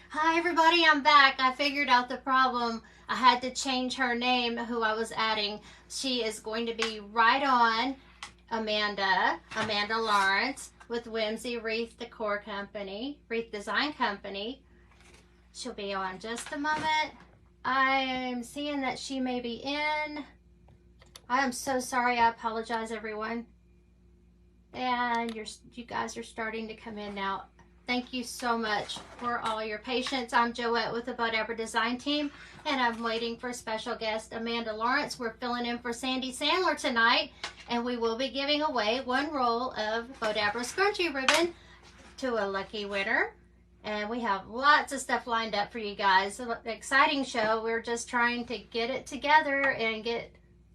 Hi everybody, I'm back. I figured out the problem. I had to change her name, who I was adding. She is going to be right on Amanda Lawrence with Whimsy Wreath Decor Company, Wreath Design Company. She'll be on just a moment. I'm seeing that she may be in. I am so sorry. I apologize, everyone. And you guys are starting to come in now. Thank you so much for all your patience. I'm Joette with the Bowdabra Design Team, and I'm waiting for special guest Amanda Lawrence. We're filling in for Sandy Sandler tonight, and we will be giving away one roll of Bowdabra scrunchie ribbon to a lucky winner. And we have lots of stuff lined up for you guys. An exciting show. We're just trying to get it together and get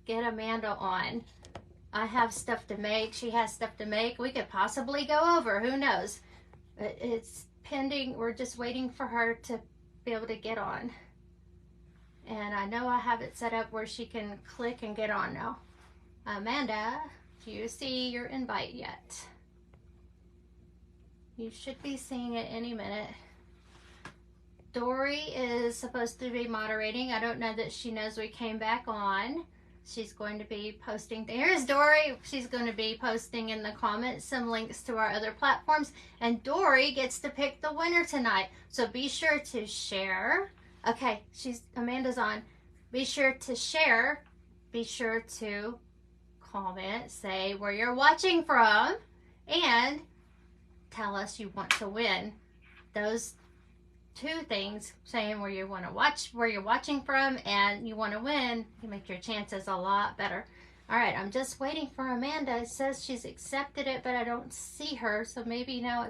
Amanda on. I have stuff to make. She has stuff to make. We could possibly go over. Who knows? It's pending. We're just waiting for her to be able to get on. And I know I have it set up where she can click and get on now. Amanda, do you see your invite yet? You should be seeing it any minute. Dory is supposed to be moderating. I don't know that she knows we came back on. She's going to be posting. There's Dory. She's going to be posting in the comments some links to our other platforms. And Dory gets to pick the winner tonight. So be sure to share. Okay, Amanda's on. Be sure to share. Be sure to comment, say where you're watching from, and tell us you want to win. Those two things, saying where you want to watch, where you're watching from, and you want to win, you make your chances a lot better. All right, I'm just waiting for Amanda. It says she's accepted it, but I don't see her, so maybe now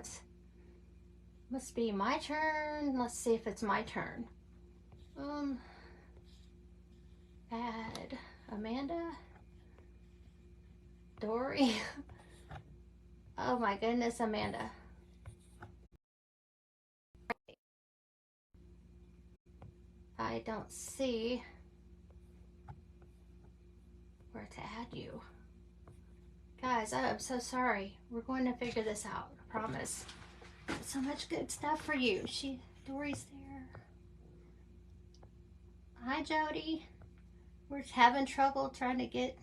must be my turn. Let's see if it's my turn. Add Amanda, Dory. Oh my goodness, Amanda. I don't see where to add you. Guys, I'm so sorry. We're going to figure this out, I promise. So much good stuff for you. Dory's there. Hi, Jody. We're having trouble trying to get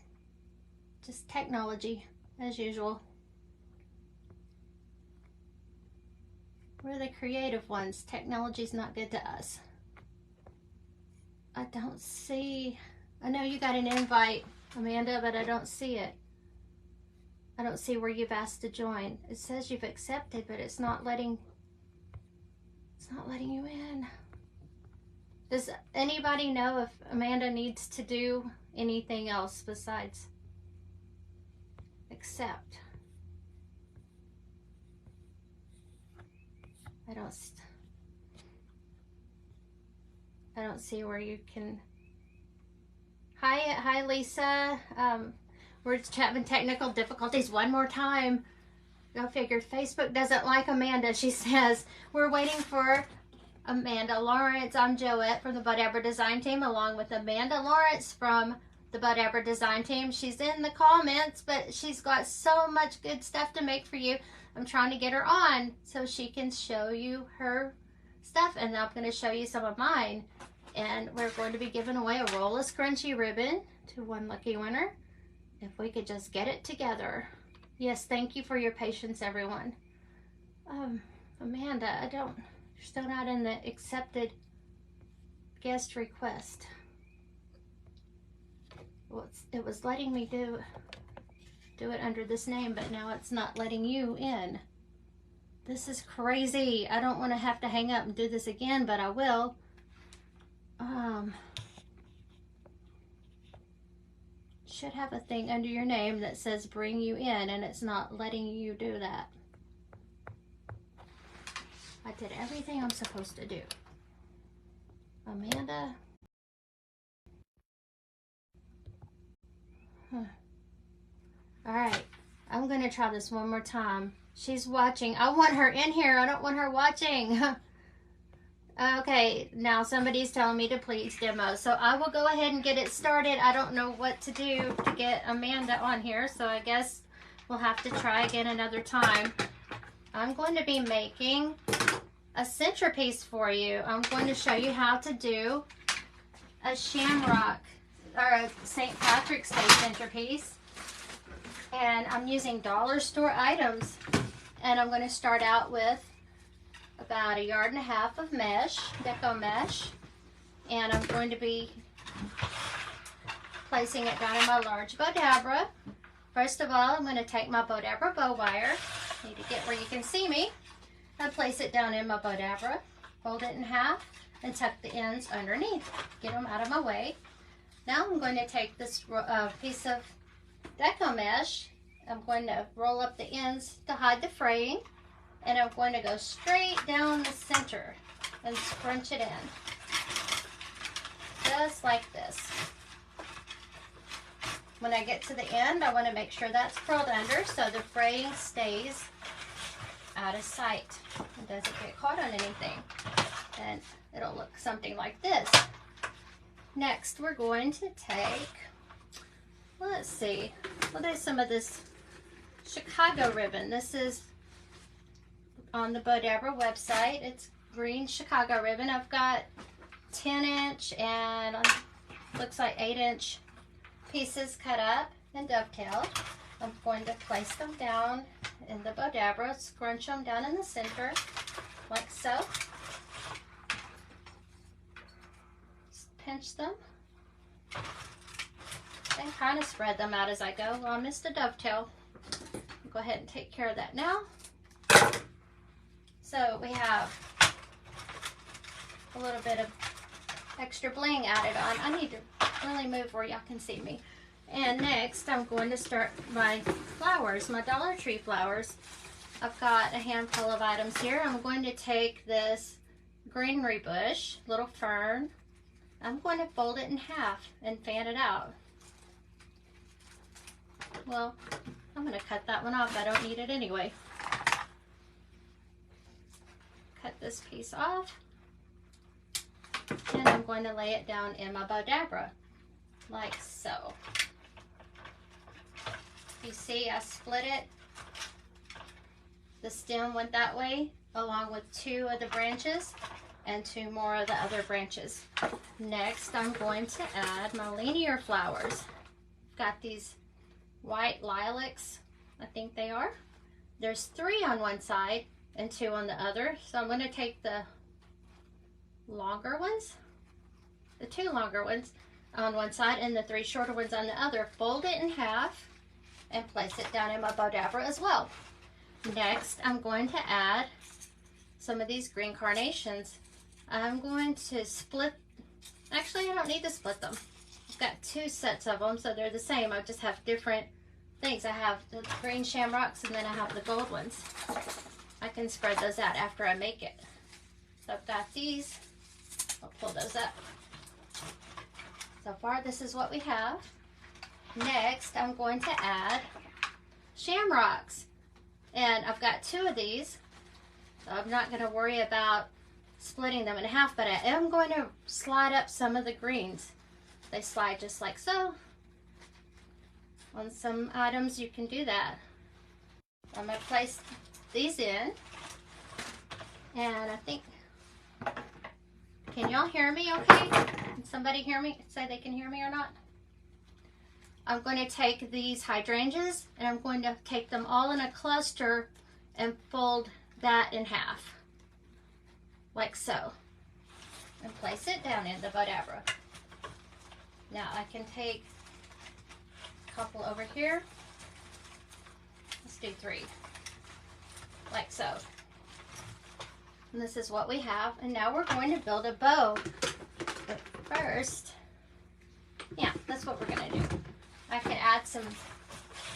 just technology, as usual. We're the creative ones. Technology's not good to us. I don't see. I know you got an invite, Amanda, but I don't see it. I don't see where you've asked to join. It says you've accepted, but it's not letting you in. Does anybody know if Amanda needs to do anything else besides accept? I don't see where you can. Hi Lisa. We're having technical difficulties one more time. Go figure. Facebook doesn't like Amanda, she says. We're waiting for Amanda Lawrence. I'm Joette from the Bowdabra Design Team, along with Amanda Lawrence from the Bowdabra Design Team. She's in the comments, but she's got so much good stuff to make for you. I'm trying to get her on so she can show you her stuff, and I'm going to show you some of mine. And we're going to be giving away a roll of scrunchie ribbon to one lucky winner, if we could just get it together. Yes, thank you for your patience, everyone. Amanda, you're still not in the accepted guest request. Well, it was letting me do it under this name, but now it's not letting you in. This is crazy. I don't want to have to hang up and do this again, but I will. Should have a thing under your name that says bring you in, and it's not letting you do that. I did everything I'm supposed to do. Amanda. All right, I'm gonna try this one more time. She's watching. I want her in here. I don't want her watching. Okay, now somebody's telling me to please demo, so I will go ahead and get it started. I don't know what to do to get Amanda on here, so I guess we'll have to try again another time. I'm going to be making a centerpiece for you. I'm going to show you how to do a Shamrock or a St. Patrick's Day centerpiece. And I'm using dollar store items. And I'm going to start out with about 1.5 yards of mesh, deco mesh. And I'm going to be placing it down in my large Bowdabra. First of all, I'm going to take my Bowdabra Bow Wire. Need to get where you can see me. I place it down in my Bowdabra, fold it in half, and tuck the ends underneath. Get them out of my way. Now I'm going to take this piece of deco mesh. I'm going to roll up the ends to hide the fraying, and I'm going to go straight down the center and scrunch it in. Just like this. When I get to the end, I want to make sure that's curled under so the fraying stays out of sight and doesn't get caught on anything. And it'll look something like this. Next, we're going to take, let's see, we'll do some of this Chicago ribbon. This is on the Bowdabra website. It's green Chicago ribbon. I've got 10-inch and looks like 8-inch pieces cut up and dovetailed. I'm going to place them down in the Bowdabra, scrunch them down in the center like so. Just pinch them and kind of spread them out as I go. Well, I missed a dovetail. I'll go ahead and take care of that now. So we have a little bit of extra bling added on. I need to really move where y'all can see me. And next I'm going to start my flowers, my Dollar Tree flowers. I've got a handful of items here. I'm going to take this greenery bush, little fern. I'm going to fold it in half and fan it out. Well, I'm going to cut that one off. I don't need it anyway. Cut this piece off. And I'm going to lay it down in my Bowdabra, like so. You see, I split it. The stem went that way, along with 2 of the branches, and 2 more of the other branches. Next, I'm going to add my linear flowers. Got these white lilacs, I think they are. There's 3 on one side and 2 on the other. So I'm going to take the longer ones, the 2 longer ones on one side and the 3 shorter ones on the other, fold it in half and place it down in my Bowdabra as well. Next, I'm going to add some of these green carnations. I'm going to split, actually I don't need to split them. I've got 2 sets of them, so they're the same. I just have different things. I have the green shamrocks and then I have the gold ones. I can spread those out after I make it. So I've got these. I'll pull those up. So far, this is what we have. Next, I'm going to add shamrocks. And I've got 2 of these. So I'm not going to worry about splitting them in half, but I am going to slide up some of the greens. They slide just like so. On some items, you can do that. I'm going to place these in. And I think, can y'all hear me okay? Can somebody hear me? Say they can hear me or not? I'm going to take these hydrangeas and I'm going to take them all in a cluster and fold that in half. Like so. And place it down in the Bowdabra. Now I can take a couple over here. Let's do 3. Like so. And this is what we have. And now we're going to build a bow. But first, yeah, that's what we're going to do. I can add some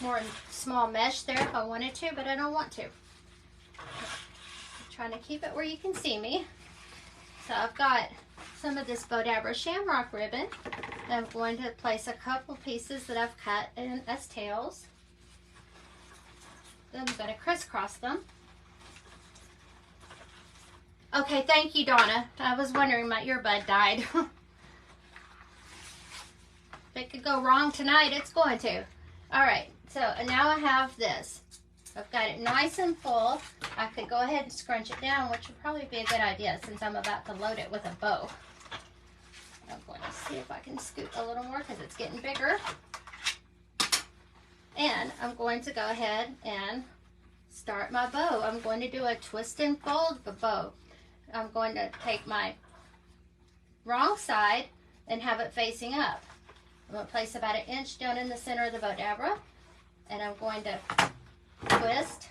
more small mesh there if I wanted to, but I don't want to. I'm trying to keep it where you can see me. So I've got some of this Bowdabra Shamrock ribbon. I'm going to place a couple pieces that I've cut in as tails. Then I'm going to crisscross them. Okay, thank you, Donna. I was wondering, my earbud died. If it could go wrong tonight, it's going to. All right, so now I have this. I've got it nice and full. I could go ahead and scrunch it down, which would probably be a good idea since I'm about to load it with a bow. I'm going to see if I can scoot a little more because it's getting bigger. And I'm going to go ahead and start my bow. I'm going to do a twist and fold bow. I'm going to take my wrong side and have it facing up. I'm going to place about 1 inch down in the center of the Bowdabra, and I'm going to twist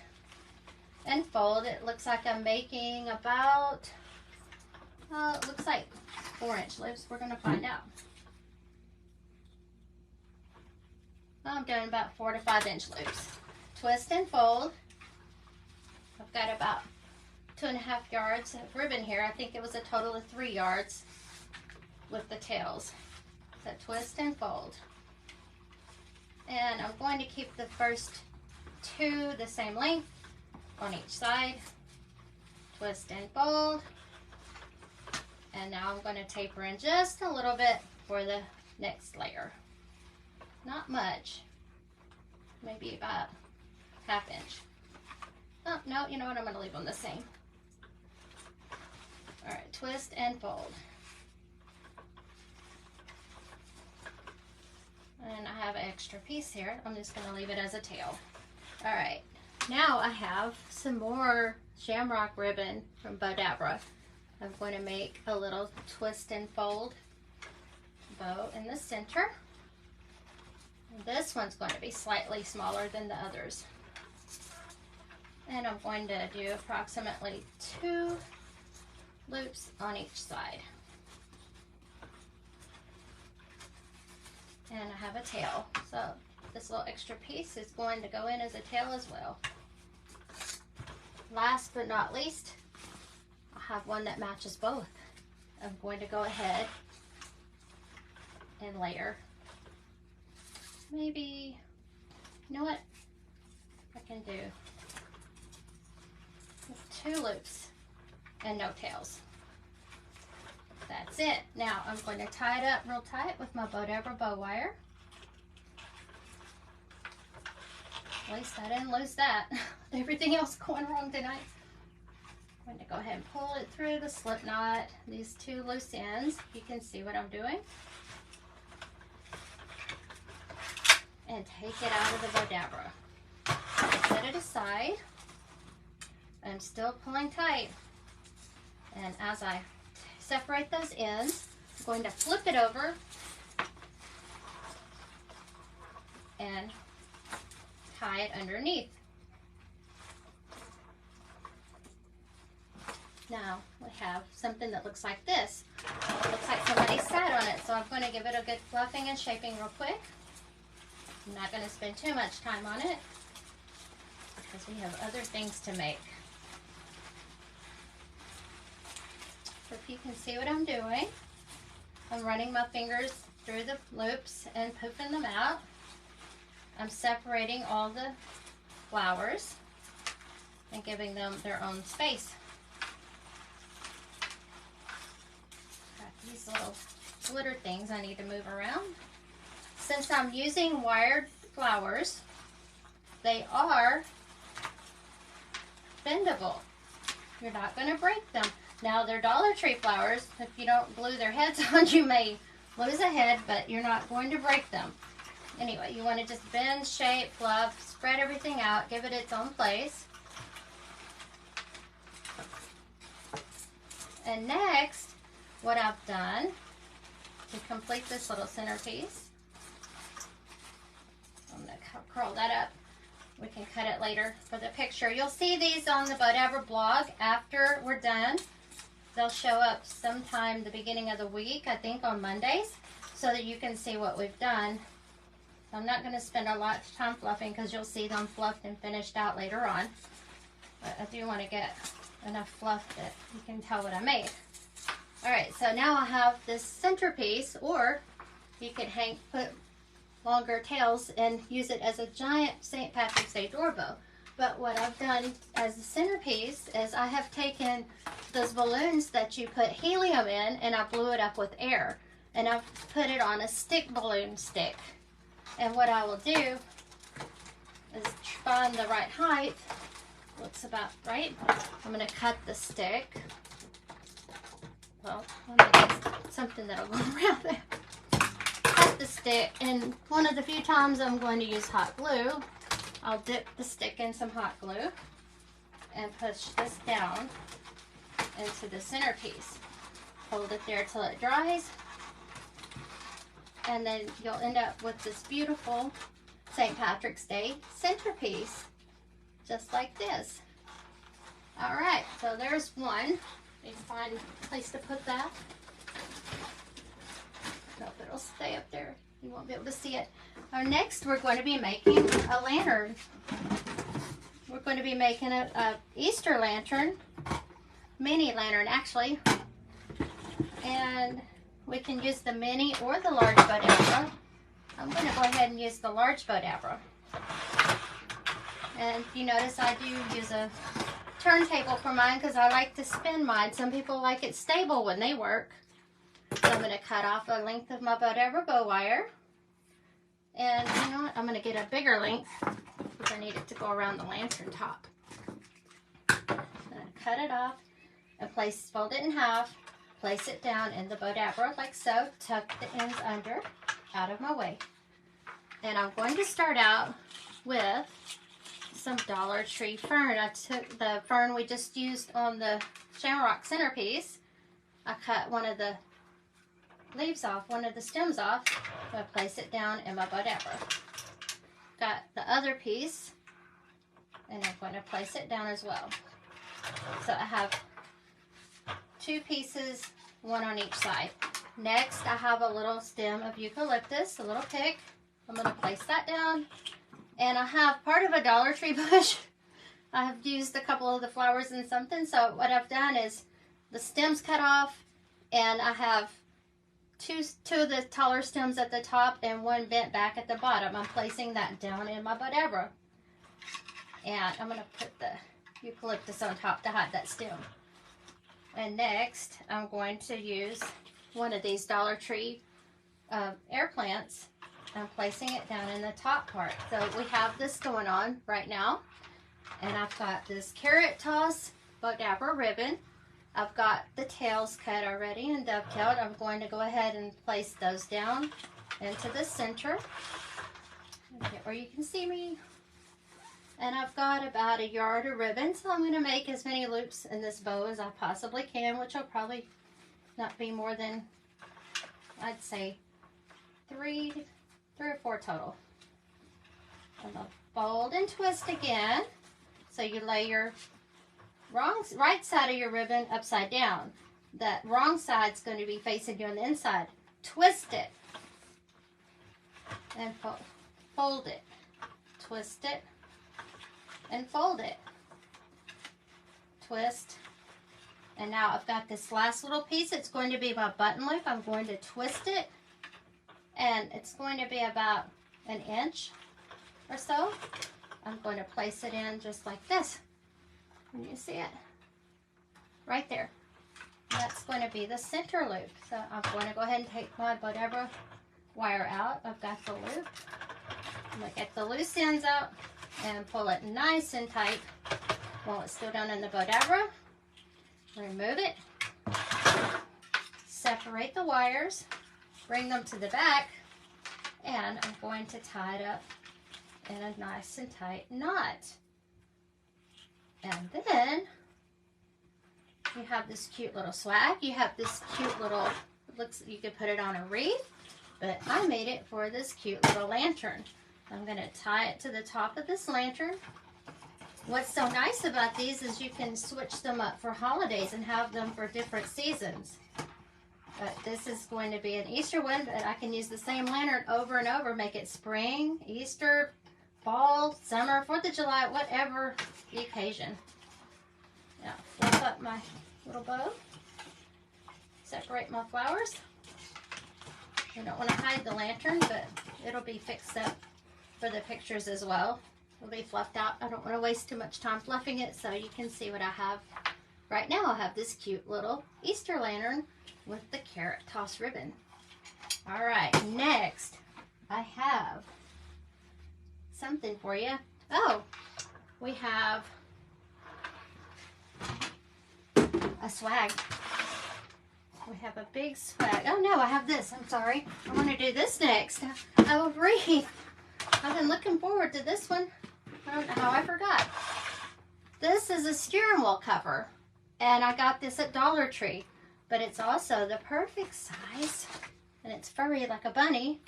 and fold. It looks like I'm making about, it looks like 4-inch loops. We're going to find out. I'm doing about 4 to 5 inch loops. Twist and fold. I've got about 2.5 yards of ribbon here. I think it was a total of 3 yards with the tails. So twist and fold. And I'm going to keep the first 2 the same length on each side. Twist and fold. And now I'm going to taper in just a little bit for the next layer. Not much. Maybe about 1/2 inch. Oh, no, you know what? I'm going to leave them the same. All right, twist and fold. And I have an extra piece here. I'm just going to leave it as a tail. All right, now I have some more Shamrock ribbon from Bowdabra. I'm going to make a little twist and fold bow in the center. This one's going to be slightly smaller than the others. And I'm going to do approximately 2 loops on each side. And I have a tail. So this little extra piece is going to go in as a tail as well. Last but not least, I have one that matches both. I'm going to go ahead and layer. Maybe, you know what I can do? 2 loops and no tails. That's it. Now I'm going to tie it up real tight with my Bowdabra Bow Wire. At least I didn't lose that. Everything else going wrong tonight. I'm going to go ahead and pull it through the slip knot. These 2 loose ends. You can see what I'm doing. And take it out of the Bowdabra. Set it aside. I'm still pulling tight. And as I separate those ends, I'm going to flip it over and tie it underneath. Now we have something that looks like this. It looks like somebody sat on it, so I'm going to give it a good fluffing and shaping real quick. I'm not going to spend too much time on it because we have other things to make. So if you can see what I'm doing, I'm running my fingers through the loops and poofing them out. I'm separating all the flowers and giving them their own space. Got these little glitter things I need to move around. Since I'm using wired flowers, they are bendable. You're not going to break them. Now they're Dollar Tree flowers. If you don't glue their heads on, you may lose a head, but you're not going to break them. Anyway, you want to just bend, shape, fluff, spread everything out, give it its own place. And next, what I've done to complete this little centerpiece, I'm going to curl that up. We can cut it later for the picture. You'll see these on the Bowdabra blog after we're done. They'll show up sometime the beginning of the week, I think on Mondays, so that you can see what we've done. I'm not going to spend a lot of time fluffing because you'll see them fluffed and finished out later on. But I do want to get enough fluff that you can tell what I made. Alright, so now I have this centerpiece, or you could put longer tails and use it as a giant St. Patrick's Day door bow. But what I've done as a centerpiece is I have taken those balloons that you put helium in and I blew it up with air. And I've put it on a stick balloon stick. And what I will do is find the right height. Looks about right. I'm going to cut the stick. Well, something that'll go around there. Cut the stick, and one of the few times I'm going to use hot glue, I'll dip the stick in some hot glue and push this down into the centerpiece. Hold it there till it dries, and then you'll end up with this beautiful St. Patrick's Day centerpiece, just like this. All right, so there's one. Need to find a place to put that. Hope it'll stay up there. You won't be able to see it. Next, we're going to be making a lantern. We're going to be making a Easter lantern, mini lantern actually, and we can use the mini or the large Bowdabra. I'm going to go ahead and use the large Bowdabra. And you notice I do use a turntable for mine because I like to spin mine. Some people like it stable when they work. So I'm going to cut off a length of my Bowdabra bow wire. And you know what? I'm going to get a bigger length because I need it to go around the lantern top. I'm going to cut it off and fold it in half, place it down in the Bowdabra like so, tuck the ends under, out of my way. And I'm going to start out with some Dollar Tree fern. I took the fern we just used on the Shamrock centerpiece. I cut one of the leaves off, one of the stems off. I'm going to place it down in my Bowdabra. Got the other piece, and I'm going to place it down as well. So I have two pieces, one on each side. Next, I have a little stem of eucalyptus, a little pick. I'm going to place that down. And I have part of a Dollar Tree bush. I have used a couple of the flowers and something. So what I've done is the stems cut off, and I have two of the taller stems at the top and one bent back at the bottom. I'm placing that down in my Bowdabra. And I'm going to put the eucalyptus on top to hide that stem. And next, I'm going to use one of these Dollar Tree air plants. I'm placing it down in the top part. So we have this going on right now. And I've got this carrot toss Bowdabra ribbon. I've got the tails cut already and dovetailed. I'm going to go ahead and place those down into the center. Get where you can see me. And I've got about a yard of ribbon. So I'm going to make as many loops in this bow as I possibly can, which will probably not be more than, I'd say, three or four total. I'm going to fold and twist again. So you lay your right side of your ribbon upside down. That wrong side's going to be facing you on the inside. Twist it. And fold it. Twist it. And fold it. Twist. And now I've got this last little piece. It's going to be my button loop. I'm going to twist it. And it's going to be about an inch or so. I'm going to place it in just like this. Can you see it? Right there. That's going to be the center loop. So I'm going to go ahead and take my Bowdabra wire out. I've got the loop. I'm going to get the loose ends out and pull it nice and tight while it's still down in the Bowdabra. Remove it. Separate the wires. Bring them to the back, and I'm going to tie it up in a nice and tight knot. And then you have this cute little swag. You have this cute little, you could put it on a wreath, but I made it for this cute little lantern. I'm going to tie it to the top of this lantern. What's so nice about these is you can switch them up for holidays and have them for different seasons. But this is going to be an Easter one, but I can use the same lantern over and over. Make it spring, Easter, fall, summer, 4th of July, whatever the occasion. Now, flip up my little bow. Separate my flowers. I don't want to hide the lantern, but it'll be fixed up for the pictures as well. It'll be fluffed out. I don't want to waste too much time fluffing it, so you can see what I have. Right now I have this cute little Easter lantern with the carrot toss ribbon. All right, next I have something for you. Oh, we have a swag. We have a big swag. Oh no, I have this. I'm sorry. I want to do this next. Oh, wreath. I've been looking forward to this one. I don't know how I forgot. This is a steering wheel cover, and I got this at Dollar Tree, but it's also the perfect size, and it's furry like a bunny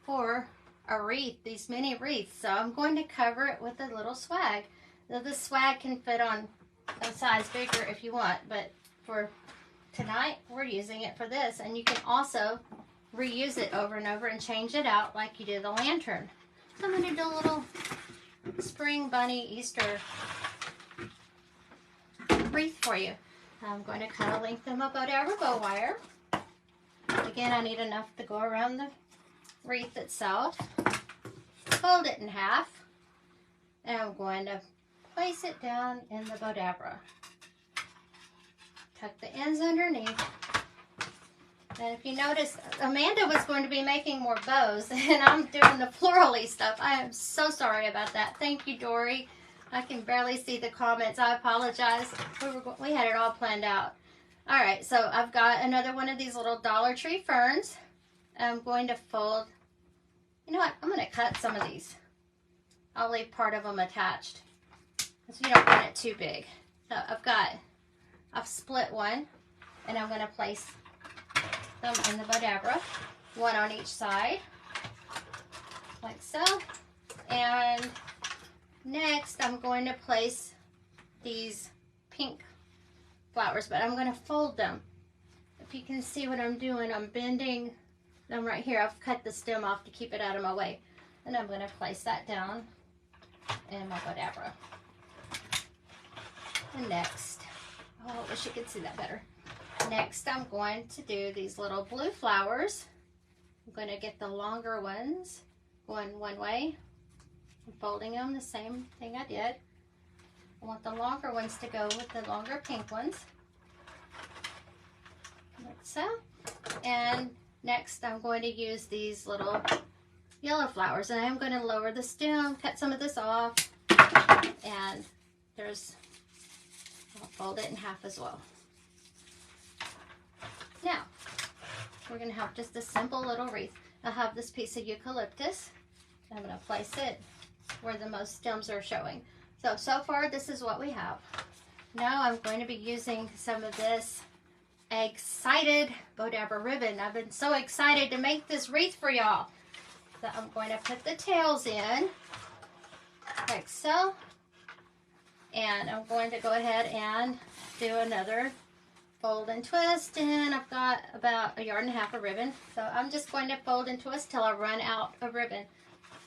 for a wreath, these mini wreaths. So I'm going to cover it with a little swag. Now this swag can fit on a size bigger if you want, but for tonight we're using it for this, and you can also reuse it over and over and change it out like you do the lantern. So I'm going to do a little spring bunny Easter wreath for you. I'm going to cut a length of my Bowdabra Bow Wire. Again, I need enough to go around the wreath itself. Fold it in half, and I'm going to place it down in the Bowdabra. Tuck the ends underneath. And if you notice, Amanda was going to be making more bows, and I'm doing the florally stuff. I am so sorry about that. Thank you, Dory. I can barely see the comments. I apologize. We had it all planned out. All right, so I've got another one of these little Dollar Tree ferns. I'm going to fold. You know what? I'm going to cut some of these. I'll leave part of them attached, because you don't want it too big. So I've split one, and I'm going to place them in the Bowdabra, one on each side, like so. And next, I'm going to place these pink flowers, but I'm going to fold them. If you can see what I'm doing, I'm bending them right here. I've cut the stem off to keep it out of my way. And I'm going to place that down in my Bowdabra. And next, oh, I wish you could see that better. Next, I'm going to do these little blue flowers. I'm going to get the longer ones going one way. I'm folding them the same thing I did. I want the longer ones to go with the longer pink ones. Like so. And next, I'm going to use these little yellow flowers. And I'm going to lower the stem, cut some of this off. And I'll fold it in half as well. Now, we're going to have just a simple little wreath. I have this piece of eucalyptus. I'm going to place it where the most stems are showing. So far, this is what we have. Now I'm going to be using some of this excited Bowdabra ribbon. I've been so excited to make this wreath for y'all. So I'm going to put the tails in, like so. And I'm going to go ahead and do another fold and twist, and I've got about 1.5 yards of ribbon. So I'm just going to fold and twist till I run out of ribbon.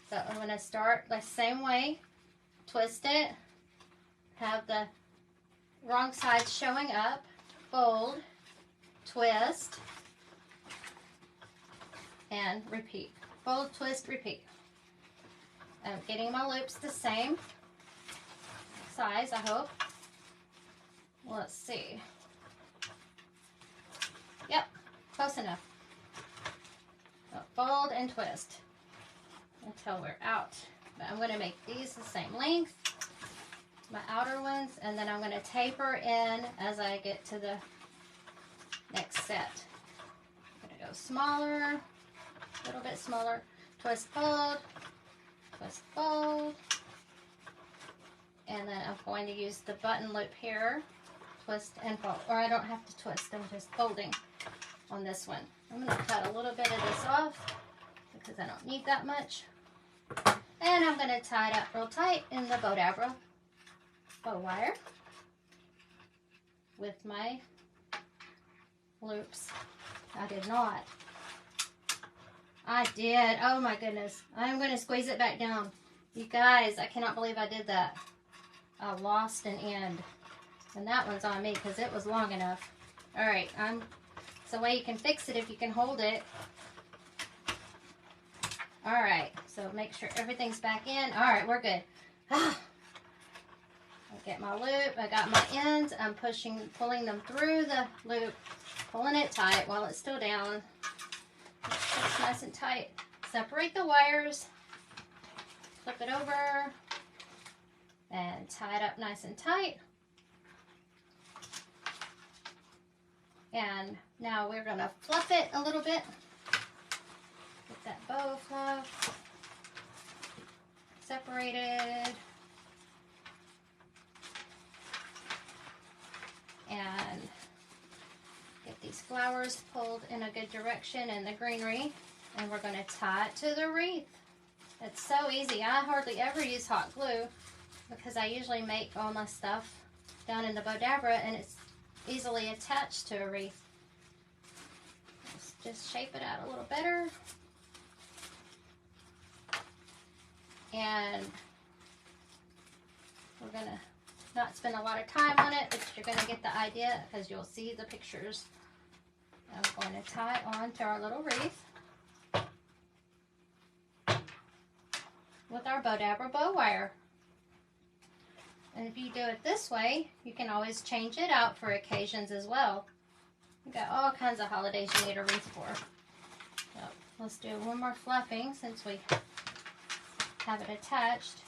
So I'm going to start the same way, twist it, have the wrong side showing up, fold, twist, and repeat. Fold, twist, repeat. I'm getting my loops the same size, I hope. Let's see. Yep, close enough. So fold and twist until we're out. But I'm going to make these the same length, my outer ones, and then I'm going to taper in as I get to the next set. I'm going to go smaller, a little bit smaller, twist, fold, and then I'm going to use the button loop here, twist and fold, or I don't have to twist, I'm just folding on this one. I'm going to cut a little bit of this off because I don't need that much. And I'm going to tie it up real tight in the Bowdabra Bow Wire with my loops. I did not. I did. Oh my goodness. I'm going to squeeze it back down. You guys, I cannot believe I did that. I lost an end. And that one's on me because it was long enough. Alright, it's a way you can fix it if you can hold it. Alright, so make sure everything's back in. Alright, we're good. I get my loop, I got my ends, I'm pulling them through the loop, pulling it tight while it's still down. It's nice and tight. Separate the wires, flip it over, and tie it up nice and tight. And now we're going to fluff it a little bit. Get that bow fluff separated. And get these flowers pulled in a good direction in the greenery. And we're going to tie it to the wreath. It's so easy. I hardly ever use hot glue because I usually make all my stuff down in the Bowdabra and it's easily attached to a wreath. Let's just shape it out a little better. And we're going to not spend a lot of time on it, but you're going to get the idea because you'll see the pictures. I'm going to tie it on to our little wreath with our Bowdabra Bow Wire. And if you do it this way, you can always change it out for occasions as well. You've got all kinds of holidays you need a wreath for. So let's do one more fluffing since we have it attached.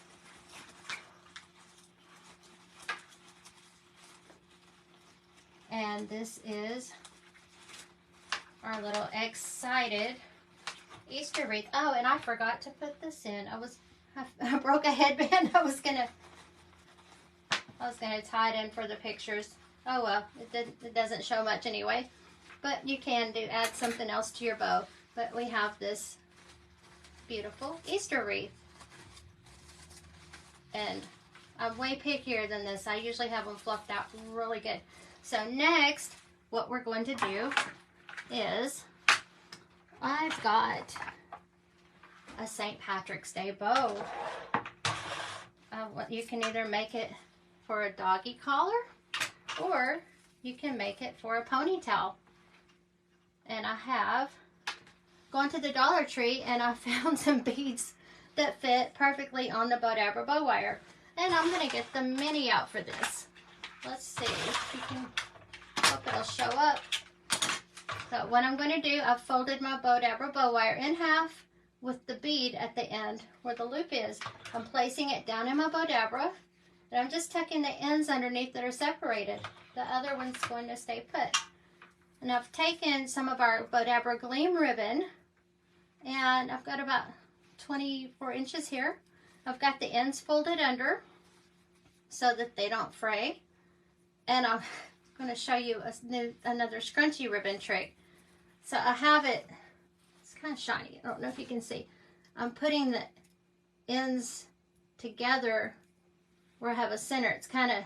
And this is our little excited Easter wreath. Oh, and I forgot to put this in. I broke a headband. I was gonna tie it in for the pictures. Oh well, it doesn't show much anyway. But you can add something else to your bow. But we have this beautiful Easter wreath. And I'm way pickier than this. I usually have them fluffed out really good. So next, what we're going to do is, I've got a St. Patrick's Day bow. You can either make it for a doggy collar or you can make it for a ponytail. And I have gone to the Dollar Tree and I found some beads that fit perfectly on the Bowdabra Bow Wire. And I'm going to get the mini out for this. Let's see if you can, hope it'll show up. So what I'm going to do, I've folded my Bowdabra Bow Wire in half with the bead at the end where the loop is. I'm placing it down in my Bowdabra and I'm just tucking the ends underneath that are separated. The other one's going to stay put. And I've taken some of our Bowdabra Gleam ribbon and I've got about 24 inches here. I've got the ends folded under so that they don't fray. And I'm going to show you another scrunchy ribbon trick. So I have it, it's kind of shiny, I don't know if you can see. I'm putting the ends together where I have a center. It's kind of,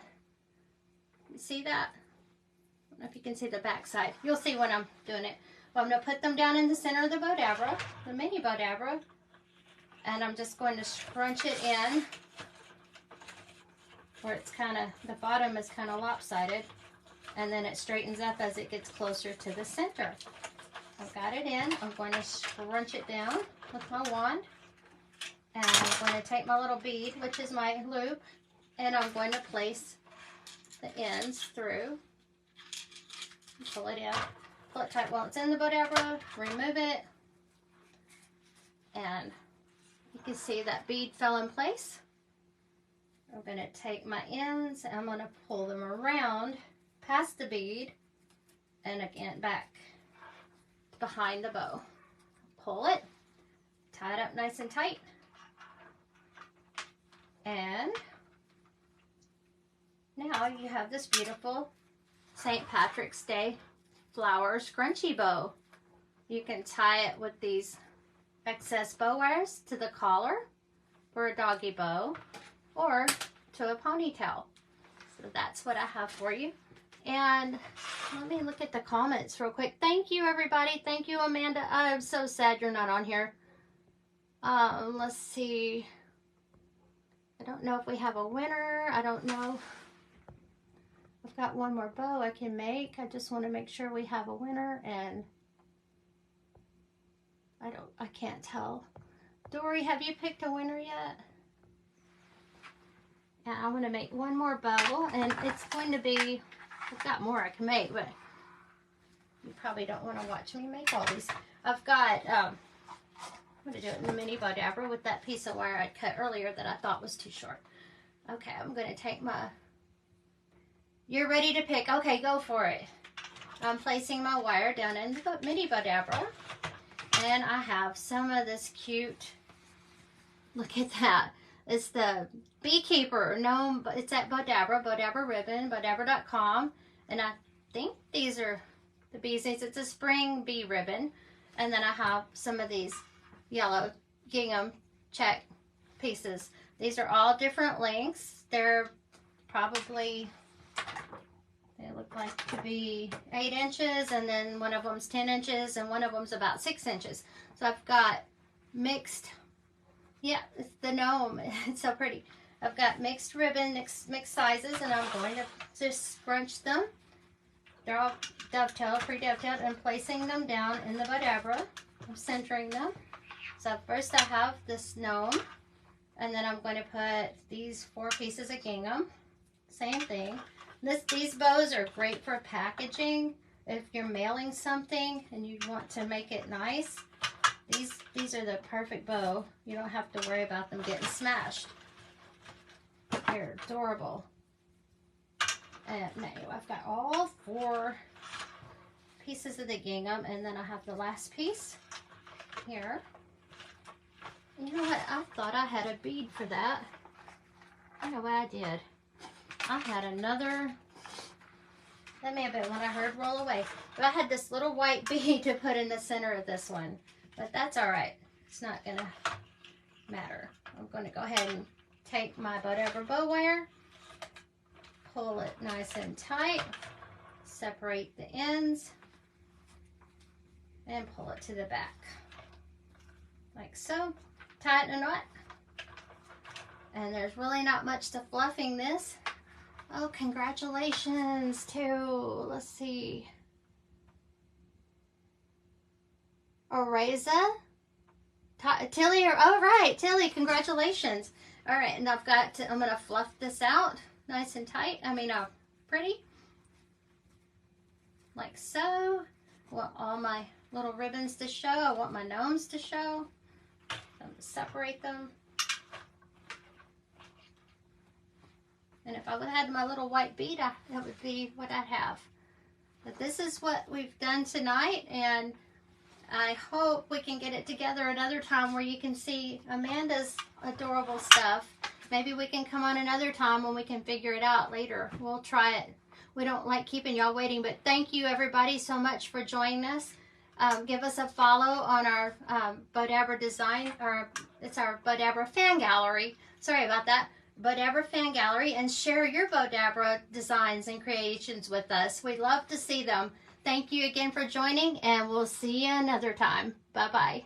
you see that? I don't know if you can see the back side. You'll see when I'm doing it. Well, I'm going to put them down in the center of the Bowdabra, the mini Bowdabra, and I'm just going to scrunch it in where it's kind of, the bottom is kind of lopsided, and then it straightens up as it gets closer to the center. I've got it in. I'm going to scrunch it down with my wand, and I'm going to take my little bead, which is my loop, and I'm going to place the ends through. Pull it in. Pull it tight while it's in the Bowdabra. Remove it, and you can see that bead fell in place. I'm going to take my ends and I'm going to pull them around past the bead and again back behind the bow. Pull it, tie it up nice and tight, and now you have this beautiful St. Patrick's Day flower scrunchy bow. You can tie it with these excess bow wires to the collar for a doggy bow or to a ponytail. So that's what I have for you. And let me look at the comments real quick. Thank you, everybody. Thank you, Amanda. I'm so sad you're not on here. Let's see. I don't know if we have a winner. I don't know. I've got one more bow I can make. I just want to make sure we have a winner, and I can't tell. Dory, have you picked a winner yet? And I'm going to make one more bow, and it's going to be, I've got more I can make, but you probably don't want to watch me make all these. I've got, I'm going to do it in the mini Bowdabra with that piece of wire I cut earlier that I thought was too short. Okay, I'm going to take my... You're ready to pick. Okay, go for it. I'm placing my wire down in the mini Bowdabra. And I have some of this cute... Look at that. It's the Beekeeper. No, it's at Bowdabra, Bowdabra Ribbon, Bowdabra.com. And I think these are the bees. It's a spring bee ribbon. And then I have some of these yellow gingham check pieces. These are all different lengths. They're probably, they look like to be 8 inches, and then one of them's 10 inches, and one of them's about 6 inches. So I've got mixed, yeah, it's the gnome. It's so pretty. I've got mixed ribbon, mixed sizes, and I'm going to just scrunch them. They're all dovetailed, pre-dovetailed, and placing them down in the Bowdabra. I'm centering them. So first I have this gnome, and then I'm going to put these 4 pieces of gingham. Same thing. These bows are great for packaging. If you're mailing something and you want to make it nice, these are the perfect bow. You don't have to worry about them getting smashed. They're adorable. And now I've got all 4 pieces of the gingham, and then I have the last piece here. You know what? I thought I had a bead for that. I know what I did. I had another. That may have been what I heard roll away. But I had this little white bead to put in the center of this one. But that's all right. It's not going to matter. I'm going to go ahead and take my Bowdabra bow wire, pull it nice and tight, separate the ends, and pull it to the back. Like so. Tighten a knot. And there's really not much to fluffing this. Oh, congratulations to, let's see, Areza? Tilly, oh right, Tilly, congratulations. All right, and I've got to, I'm gonna fluff this out nice and tight. I mean, pretty. Like so. I want all my little ribbons to show. I want my gnomes to show. I'm gonna separate them. And if I would have had my little white bead, that would be what I'd have. But this is what we've done tonight, and I hope we can get it together another time where you can see Amanda's adorable stuff. Maybe we can come on another time when we can figure it out later. We'll try it. We don't like keeping y'all waiting, but thank you everybody so much for joining us. Give us a follow on our Bowdabra design, or it's our Bowdabra fan gallery. Sorry about that. Bowdabra fan gallery, and share your Bowdabra designs and creations with us. We'd love to see them. Thank you again for joining, and we'll see you another time. Bye-bye.